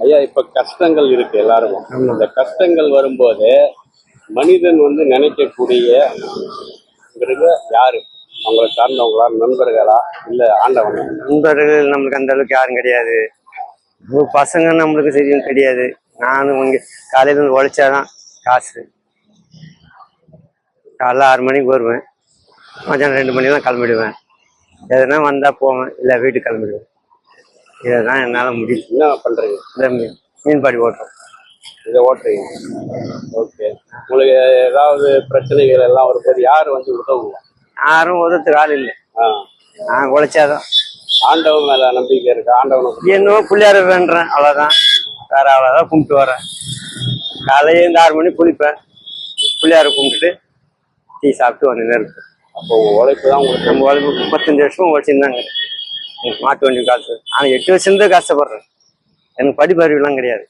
ஐயா, இப்ப கஷ்டங்கள் இருக்கு எல்லாருக்கும். இந்த கஷ்டங்கள் வரும்போது மனிதன் நினைக்கக்கூடிய யாரு? அவங்களை சார்ந்தவங்களா, நண்பர்களா, இல்ல ஆண்டவன்? நண்பர்கள் நம்மளுக்கு அந்த அளவுக்கு யாரும் கிடையாது. பசங்க நம்மளுக்கு சரியும் கிடையாது. நானும் இங்க காலையில இருந்து உழைச்சாதான் காசு. காலைல 6 மணிக்கு வருவேன், மத்தியானம் 2 மணிக்கெல்லாம் கிளம்பிடுவேன். எதுனா வந்தா போவேன், இல்லை வீட்டுக்கு கிளம்பிடுவேன். இதுதான் என்னால முடியும். என்ன பண்றீங்க? இந்த மீன்பாடி ஓட்டுறோம். இதை ஓட்டுறீங்க. ஓகே. உங்களுக்கு ஏதாவது பிரச்சனைகள் எல்லாம் வரும்போது யாரு உதவுங்க? யாரும் உதவுறதுக்கு ஆள் இல்லை. நான் உழைச்சாதான். ஆண்டவன் மேல நம்பிக்கை இருக்கு. ஆண்டவனுக்கு என்னவோ பிள்ளையார வேண்டுறேன், அவ்வளவுதான். வேற அவ்வளவுதான் கும்பிட்டு வரேன். காலையில இருந்து 6 மணிக்கு குளிப்பேன், பிள்ளையார கும்பிட்டுட்டு டீ சாப்பிட்டு வந்து இருப்பேன். அப்போ உழைப்பு தான் உங்களுக்கு. நம்ம உழைப்பு 35 வருஷமும் உழைச்சிருந்தாங்க மாட்டு வண்டி காசு. ஆனால் 8 வருஷம் தான் கஷ்டப்படுறேன். எனக்கு படிப்பு அறிவுலாம் கிடையாது.